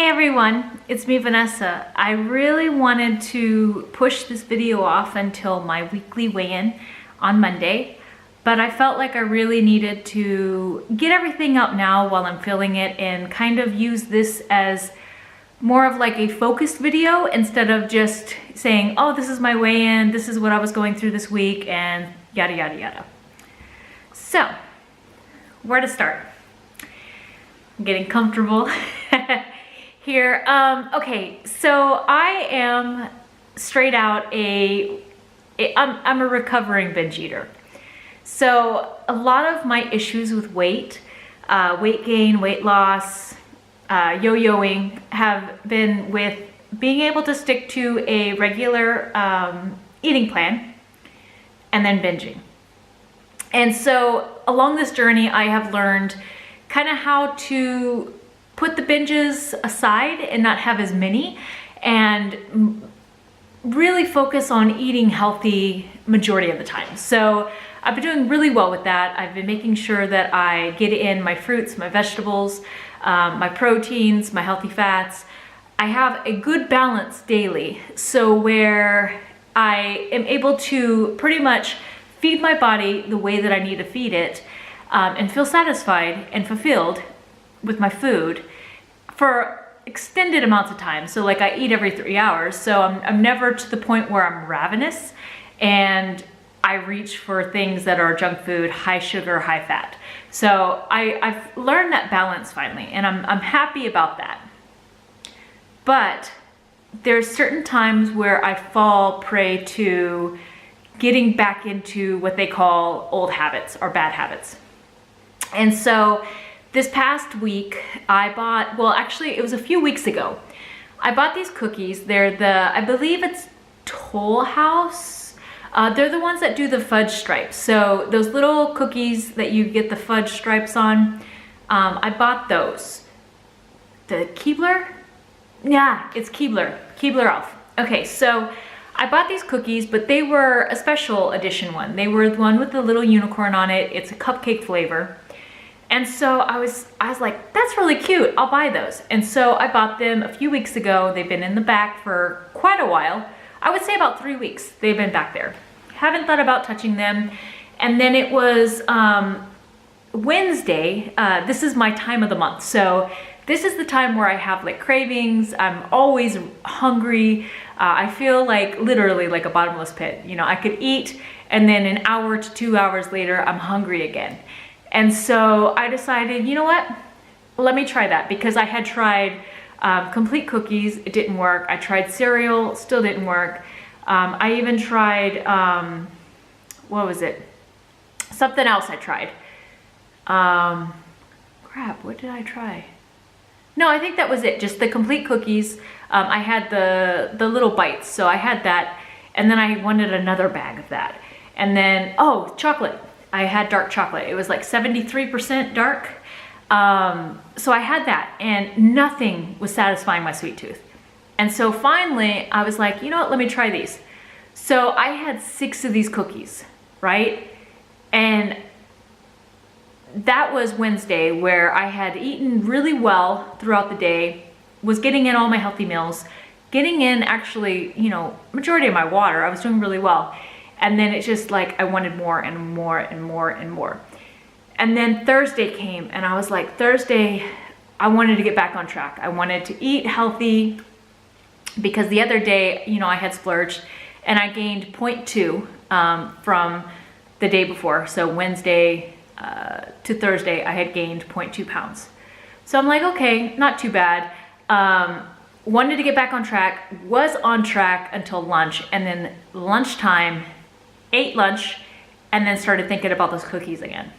Hey everyone, it's me Vanessa. I really wanted to push this video off until my weekly weigh-in on Monday, but I felt like I really needed to get everything out now while I'm filling it and kind of use this as more of like a focused video instead of just saying, oh, this is my weigh-in, this is what I was going through this week, and yada yada yada. So, where to start? I'm getting comfortable here. Okay, so I am straight out I'm a recovering binge eater. So a lot of my issues with weight gain, weight loss, yo-yoing have been with being able to stick to a regular eating plan and then binging. And so along this journey, I have learned kind of how to put the binges aside and not have as many and really focus on eating healthy majority of the time. So I've been doing really well with that. I've been making sure that I get in my fruits, my vegetables, my proteins, my healthy fats. I have a good balance daily, so where I am able to pretty much feed my body the way that I need to feed it and feel satisfied and fulfilled with my food for extended amounts of time. So like I eat every 3 hours, so I'm never to the point where I'm ravenous and I reach for things that are junk food, high sugar, high fat. So I've learned that balance finally, and I'm happy about that. But there's certain times where I fall prey to getting back into what they call old habits or bad habits. And so this past week I bought, well actually it was a few weeks ago, I bought these cookies. They're I believe it's Toll House. They're the ones that do the fudge stripes. So those little cookies that you get the fudge stripes on, I bought those. The Keebler? Yeah, it's Keebler Elf. Okay, so I bought these cookies, but they were a special edition one. They were the one with the little unicorn on it. It's a cupcake flavor. And so I was like, that's really cute, I'll buy those. And so I bought them a few weeks ago. They've been in the back for quite a while. I would say about 3 weeks they've been back there. Haven't thought about touching them. And then it was Wednesday. This is my time of the month. So this is the time where I have like cravings. I'm always hungry. I feel like literally like a bottomless pit. You know, I could eat and then an hour to 2 hours later, I'm hungry again. And so I decided, you know what? Let me try that, because I had tried complete cookies. It didn't work. I tried cereal, still didn't work. I even tried, what was it? Something else I tried. Crap, what did I try? No, I think that was it, just the complete cookies. I had the little bites, so I had that, and then I wanted another bag of that. And then, oh, chocolate. I had dark chocolate. It was like 73% dark. So I had that, and nothing was satisfying my sweet tooth. And so finally, I was like, you know what, let me try these. So I had 6 of these cookies, right? And that was Wednesday, where I had eaten really well throughout the day, was getting in all my healthy meals, getting in actually, you know, majority of my water. I was doing really well. And then it's just like I wanted more and more and more and more. And then Thursday came, and I was like, Thursday, I wanted to get back on track. I wanted to eat healthy, because the other day, you know, I had splurged and I gained 0.2 from the day before. So Wednesday to Thursday, I had gained 0.2 pounds. So I'm like, okay, not too bad. Wanted to get back on track, was on track until lunch, and then lunchtime, ate lunch, and then started thinking about those cookies again.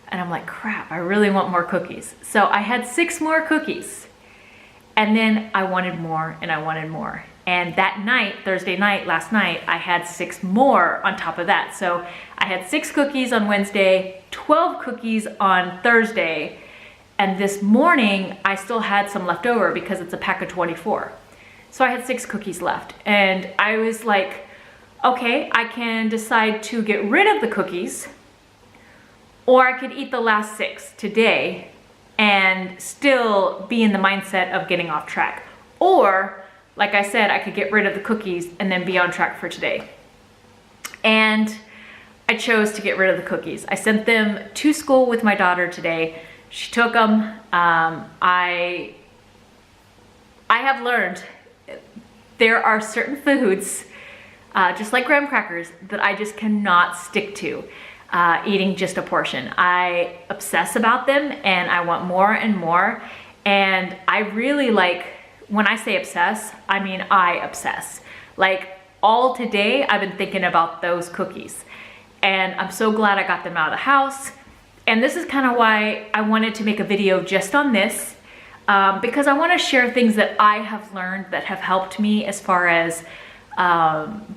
And I'm like, crap, I really want more cookies. So I had 6 more cookies, and then I wanted more and I wanted more. And that night, Thursday night, last night, I had 6 more on top of that. So I had 6 cookies on Wednesday, 12 cookies on Thursday, and this morning I still had some left over because it's a pack of 24. So I had 6 cookies left, and I was like, okay, I can decide to get rid of the cookies, or I could eat the last 6 today and still be in the mindset of getting off track. Or, like I said, I could get rid of the cookies and then be on track for today. And I chose to get rid of the cookies. I sent them to school with my daughter today. She took them. I have learned there are certain foods, just like graham crackers, that I just cannot stick to eating just a portion. I obsess about them and I want more and more. And I really like, when I say obsess, I mean I obsess. Like all today, I've been thinking about those cookies. And I'm so glad I got them out of the house. And this is kind of why I wanted to make a video just on this, because I want to share things that I have learned that have helped me as far as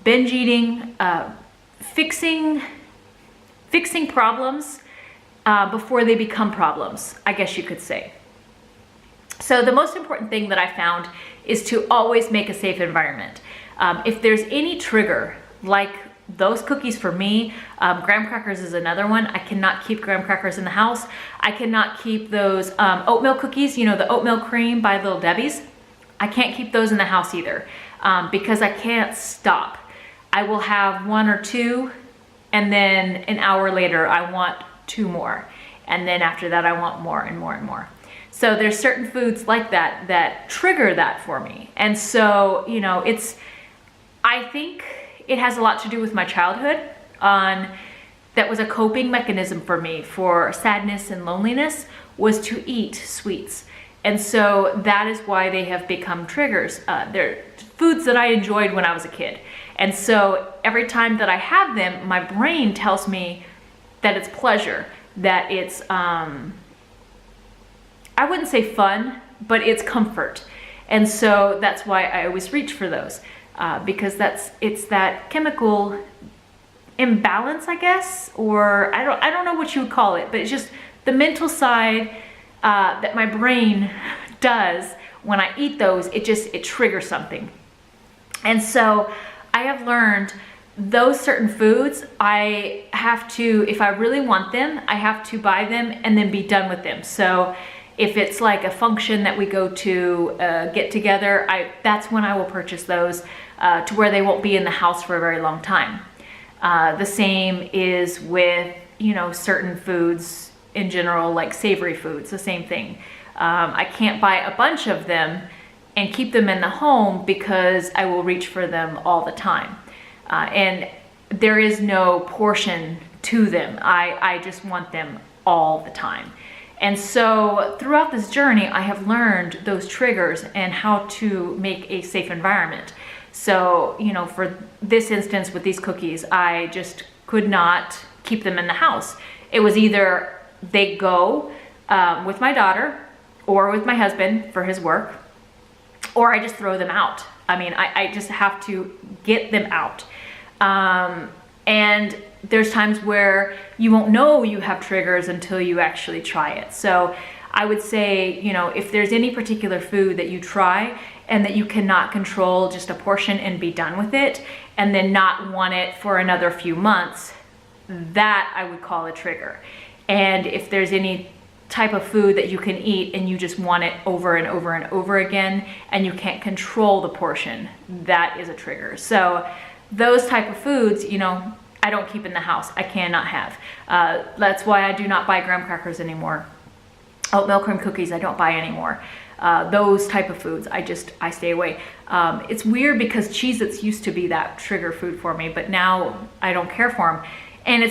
binge eating, fixing problems before they become problems, I guess you could say. So the most important thing that I found is to always make a safe environment. If there's any trigger, like those cookies for me, graham crackers is another one. I cannot keep graham crackers in the house. I cannot keep those oatmeal cookies, you know, the oatmeal cream by Little Debbie's. I can't keep those in the house either because I can't stop. I will have one or two, and then an hour later I want two more. And then after that I want more and more and more. So there's certain foods like that that trigger that for me. And so, you know, I think it has a lot to do with my childhood. That was a coping mechanism for me for sadness and loneliness, was to eat sweets. And so that is why they have become triggers. They're foods that I enjoyed when I was a kid. And so every time that I have them, my brain tells me that it's pleasure, that it's, I wouldn't say fun, but it's comfort. And so that's why I always reach for those, because it's that chemical imbalance, I guess, or I don't know what you would call it, but it's just the mental side that my brain does when I eat those. It triggers something. And so I have learned those certain foods, I have to, if I really want them, I have to buy them and then be done with them. So if it's like a function that we go to get together, that's when I will purchase those to where they won't be in the house for a very long time. The same is with, you know, certain foods in general, like savory foods, the same thing. I can't buy a bunch of them and keep them in the home because I will reach for them all the time. And there is no portion to them. I just want them all the time. And so throughout this journey, I have learned those triggers and how to make a safe environment. So, you know, for this instance with these cookies, I just could not keep them in the house. It was either they go with my daughter or with my husband for his work, or I just throw them out. I mean, I just have to get them out. And there's times where you won't know you have triggers until you actually try it. So I would say, you know, if there's any particular food that you try and that you cannot control just a portion and be done with it, and then not want it for another few months, that I would call a trigger. And if there's any type of food that you can eat and you just want it over and over and over again and you can't control the portion, that is a trigger. So those type of foods, you know, I don't keep in the house. I cannot have. That's why I do not buy graham crackers anymore. Oatmeal cream cookies, I don't buy anymore. Those type of foods, I stay away. It's weird because Cheez-Its used to be that trigger food for me, but now I don't care for them. And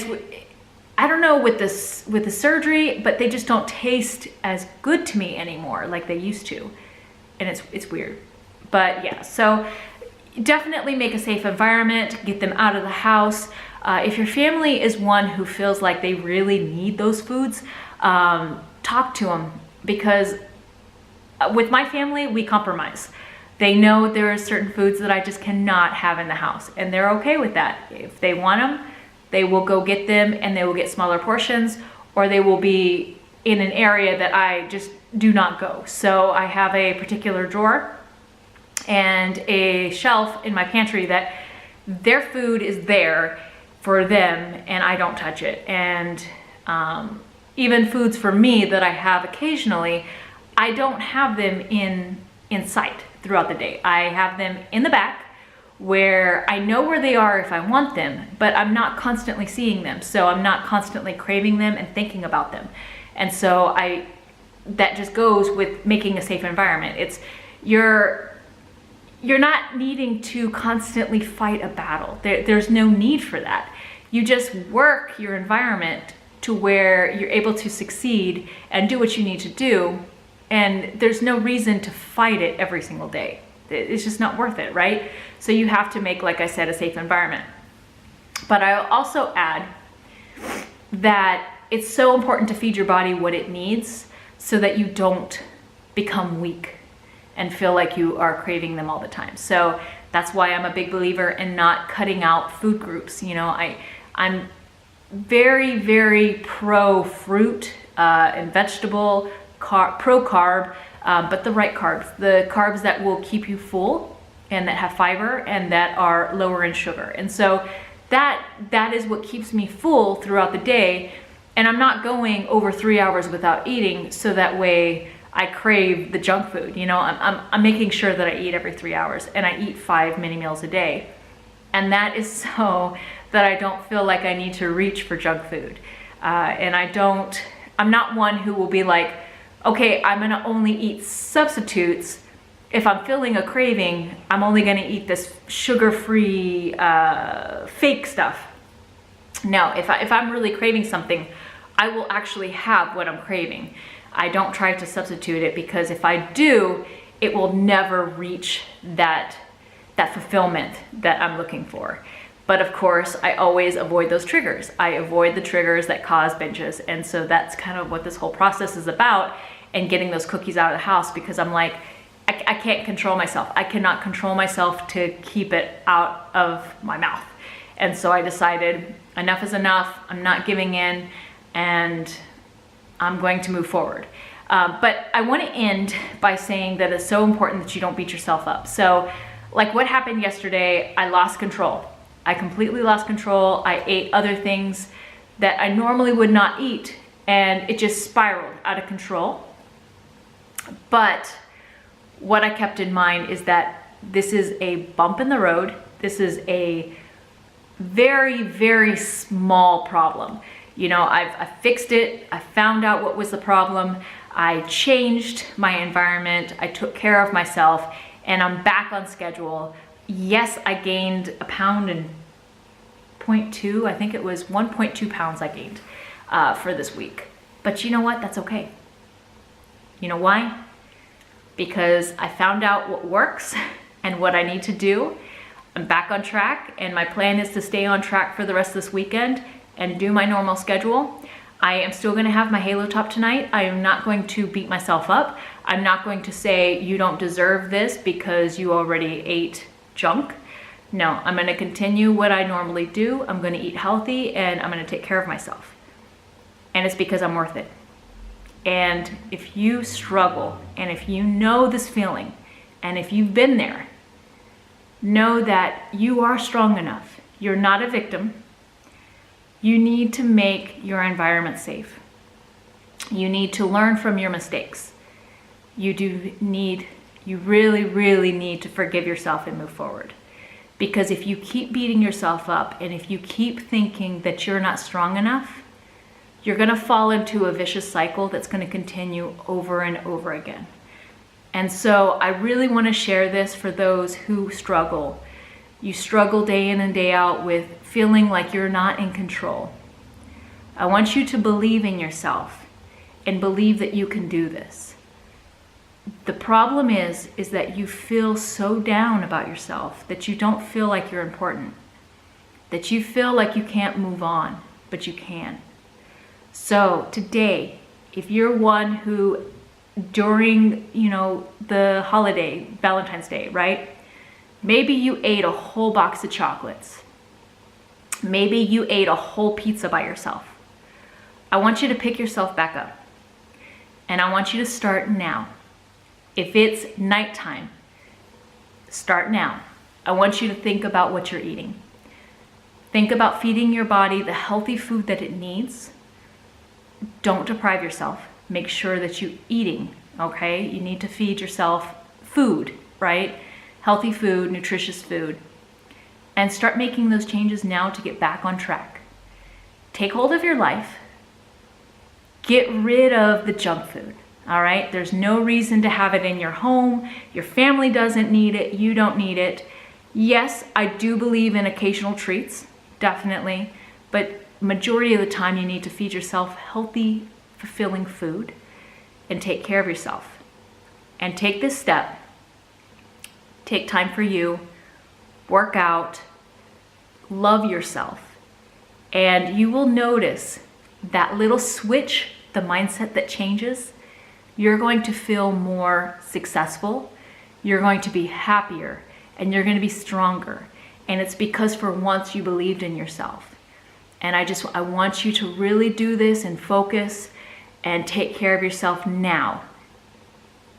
I don't know with the surgery, but they just don't taste as good to me anymore like they used to. And it's weird. But yeah, so definitely make a safe environment, get them out of the house. If your family is one who feels like they really need those foods, talk to them, because with my family, we compromise. They know there are certain foods that I just cannot have in the house, and they're okay with that. If they want them, they will go get them and they will get smaller portions, or they will be in an area that I just do not go. So I have a particular drawer and a shelf in my pantry that their food is there for them and I don't touch it. And even foods for me that I have occasionally, I don't have them in sight throughout the day. I have them in the back where I know where they are if I want them, but I'm not constantly seeing them. So I'm not constantly craving them and thinking about them. And so that just goes with making a safe environment. You're not needing to constantly fight a battle. There's no need for that. You just work your environment to where you're able to succeed and do what you need to do. And there's no reason to fight it every single day. It's just not worth it, right? So you have to make, like I said, a safe environment. But I'll also add that it's so important to feed your body what it needs so that you don't become weak and feel like you are craving them all the time. So that's why I'm a big believer in not cutting out food groups. You know, I'm very, very pro fruit and vegetable, pro carb, but the right carbs, the carbs that will keep you full and that have fiber and that are lower in sugar. And so that is what keeps me full throughout the day. And I'm not going over 3 hours without eating so that way I crave the junk food. You know, I'm making sure that I eat every 3 hours, and I eat 5 mini meals a day. And that is so that I don't feel like I need to reach for junk food. And I'm not one who will be like, okay, I'm gonna only eat substitutes. If I'm feeling a craving, I'm only gonna eat this sugar-free fake stuff. No, if I'm really craving something, I will actually have what I'm craving. I don't try to substitute it, because if I do, it will never reach that fulfillment that I'm looking for. But of course, I always avoid those triggers. I avoid the triggers that cause binges. And so that's kind of what this whole process is about, and getting those cookies out of the house, because I'm like, I can't control myself. I cannot control myself to keep it out of my mouth. And so I decided enough is enough. I'm not giving in, and I'm going to move forward. But I want to end by saying that it's so important that you don't beat yourself up. So like what happened yesterday, I lost control. I completely lost control. I ate other things that I normally would not eat, and it just spiraled out of control. But what I kept in mind is that this is a bump in the road. This is a very, very small problem. You know, I fixed it. I found out what was the problem. I changed my environment. I took care of myself, and I'm back on schedule. Yes, I gained 1.2 pounds. I think it was 1.2 pounds I gained for this week. But you know what? That's okay. You know why? Because I found out what works and what I need to do. I'm back on track, and my plan is to stay on track for the rest of this weekend and do my normal schedule. I am still gonna have my Halo Top tonight. I am not going to beat myself up. I'm not going to say you don't deserve this because you already ate junk. No, I'm gonna continue what I normally do. I'm gonna eat healthy, and I'm gonna take care of myself. And it's because I'm worth it. And if you struggle, and if you know this feeling, and if you've been there, know that you are strong enough. You're not a victim. You need to make your environment safe. You need to learn from your mistakes. You really, really need to forgive yourself and move forward. Because if you keep beating yourself up, and if you keep thinking that you're not strong enough, you're gonna fall into a vicious cycle that's gonna continue over and over again. And so I really wanna share this for those who struggle. You struggle day in and day out with feeling like you're not in control. I want you to believe in yourself and believe that you can do this. The problem is that you feel so down about yourself that you don't feel like you're important, that you feel like you can't move on, but you can. So today, if you're one who during, the holiday, Valentine's Day, right? Maybe you ate a whole box of chocolates. Maybe you ate a whole pizza by yourself. I want you to pick yourself back up. And I want you to start now. If it's nighttime, start now. I want you to think about what you're eating. Think about feeding your body the healthy food that it needs. don't deprive yourself. Make sure that you're eating, okay? You need to feed yourself food, right? Healthy food, nutritious food. And start making those changes now to get back on track. Take hold of your life. Get rid of the junk food, all right? There's no reason to have it in your home. Your family doesn't need it. You don't need it. Yes, I do believe in occasional treats, definitely. But majority of the time you need to feed yourself healthy, fulfilling food and take care of yourself. And take this step. Take time for you. Work out. Love yourself. And you will notice that little switch, the mindset that changes. You're going to feel more successful. You're going to be happier. And you're going to be stronger. And it's because for once you believed in yourself. And I want you to really do this and focus and take care of yourself now.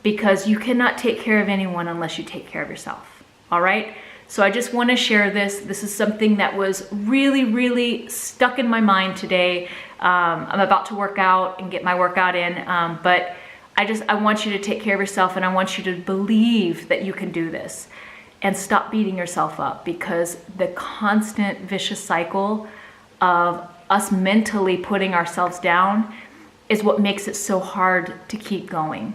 Because you cannot take care of anyone unless you take care of yourself. All right? So I just want to share this. This is something that was really, really stuck in my mind today. I'm about to work out and get my workout in. But I want you to take care of yourself, and I want you to believe that you can do this. And stop beating yourself up, because the constant vicious cycle of us mentally putting ourselves down is what makes it so hard to keep going.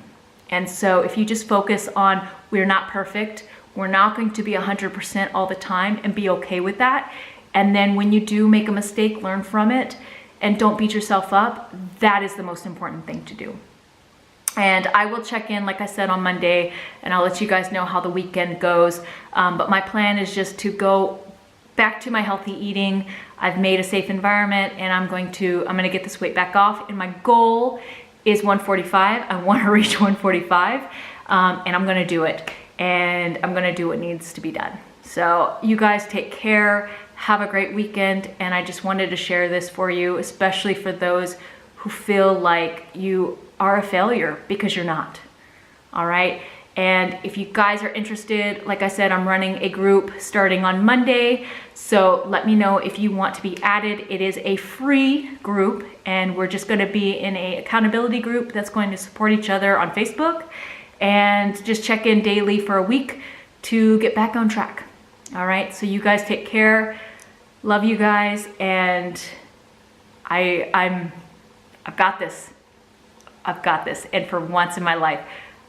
And so if you just focus on, we're not perfect, we're not going to be 100% all the time, and be okay with that. And then when you do make a mistake, learn from it and don't beat yourself up. That is the most important thing to do. And I will check in, like I said, on Monday, and I'll let you guys know how the weekend goes. But my plan is just to go back to my healthy eating. I've made a safe environment, and I'm gonna get this weight back off. And my goal is 145. I want to reach 145, and I'm gonna do it. And I'm gonna do what needs to be done. So you guys take care. Have a great weekend. And I just wanted to share this for you, especially for those who feel like you are a failure, because you're not. All right. And if you guys are interested, like I said, I'm running a group starting on Monday. So let me know if you want to be added. It is a free group, and we're just going to be in a accountability group that's going to support each other on Facebook, and just check in daily for a week to get back on track. All right. So you guys take care. Love you guys. And I've got this. I've got this. And for once in my life,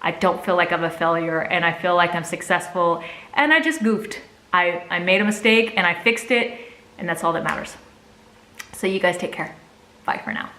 I don't feel like I'm a failure, and I feel like I'm successful, and I just goofed. I made a mistake and I fixed it, and that's all that matters. So you guys take care. Bye for now.